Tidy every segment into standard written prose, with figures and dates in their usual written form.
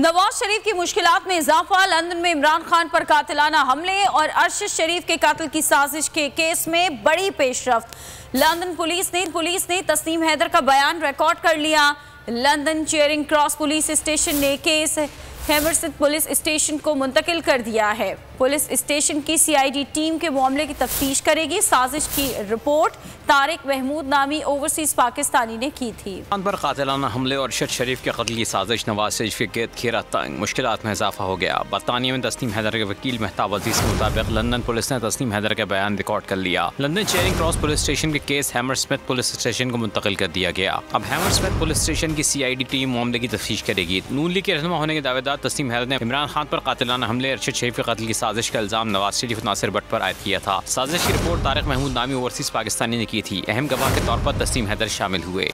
नवाज शरीफ की मुश्किलात में इजाफा। लंदन में इमरान खान पर कातिलाना हमले और अरशद शरीफ के कत्ल की साजिश के केस में बड़ी पेशरफ्त। लंदन पुलिस ने तस्नीम हैदर का बयान रिकॉर्ड कर लिया। London Charing Cross police station ने केस हैमरस्मिथ पुलिस स्टेशन को मुंतकिल कर दिया है। पुलिस स्टेशन की सीआईडी टीम के मामले की तफ्तीश करेगी। साजिश की रिपोर्ट तारिक महमूद नामी ओवरसीज पाकिस्तानी ने की थी। खान पर कातिलाना हमले और अरशद शरीफ के कत्ल की साजिश। नवाज शरीफ के कैद घेरा तंग, मुश्किलात में इजाफा हो गया। बरतानिया में तस्नीम हैदर के वकील मेहताब अजीज के मुताबिक लंदन पुलिस ने तस्नीम हैदर का बयान रिकॉर्ड कर लिया। London Charing Cross police station के केस हैमरस्मिथ पुलिस स्टेशन को मुंतकिल कर दिया गया। अब हैमरस्मिथ पुलिस स्टेशन की सीआईडी टीम मामले की तफ्तीश करेगी। नून लीग के रहनुमा होने के दावेदार तस्नीम हैदर ने इमरान खान पर कातिलाना हमले, अरशद शरीफ के कत्ल की साजिश का इल्जाम नवाज शरीफ नासिर भट्ट पर आयद किया था। साजिश की रिपोर्ट तारिक महमूद नामी ओवरसीज पाकिस्तानी ने की थी। अहम गवाह के तौर पर तस्नीम हैदर शामिल हुए।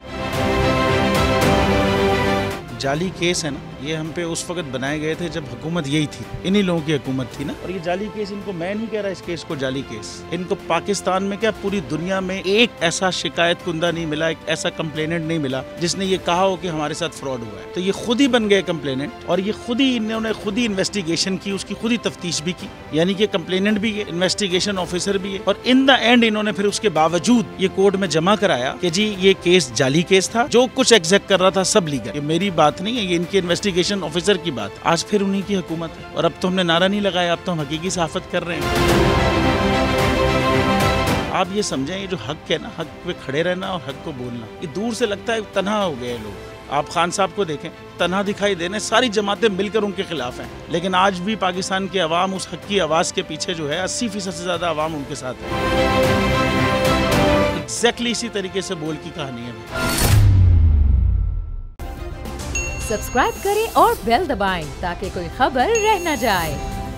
जाली केस है ना, ये हम पे उस वक्त बनाए गए थे जब हुकूमत यही थी, इन्हीं लोगों की हुकूमत थी ना। और ये जाली केस, इनको मैं नहीं कह रहा इस केस को जाली केस, इनको पाकिस्तान में क्या पूरी दुनिया में एक ऐसा शिकायत कुंदा नहीं मिला, एक ऐसा कंप्लेनेंट नहीं मिला जिसने ये कहा हो कि हमारे साथ फ्रॉड हुआ है। तो ये खुद ही बन गए कंप्लेनेंट और ये खुद ही इन्होंने खुद ही इन्वेस्टिगेशन की, उसकी खुद ही तफ्तीश भी की। यानी कि कंप्लेनेंट भी है, इन्वेस्टिगेशन ऑफिसर भी है, और इन द एंड इन्होंने फिर उसके बावजूद ये कोर्ट में जमा कराया कि जी ये केस जाली केस था, जो कुछ एग्जैक्ट कर रहा था सब लीगल। ये मेरी बात नहीं है, ये इनके इन्वेस्टिगेशन ऑफिसर की बात। आज फिर उन्हीं की हुकूमत है और अब तो हमने नारा नहीं लगाया, अब तो हम हकीकी सहाफत कर रहे हैं। आप ये समझें, ये जो हक है ना, हक पे खड़े रहना और हक को बोलना, ये दूर से लगता है तन्हा हो गए लोग। आप खान साहब को देखें, तन्हा दिखाई देने, सारी जमातें मिलकर उनके खिलाफ हैं, लेकिन आज भी पाकिस्तान की आवाम उस हक की आवाज़ के पीछे जो है 80% से ज़्यादा आवाम उनके साथ है। एग्जैक्टली इसी तरीके से बोल की कहानी है। सब्सक्राइब करें और बेल दबाएं ताकि कोई खबर रह न जाए।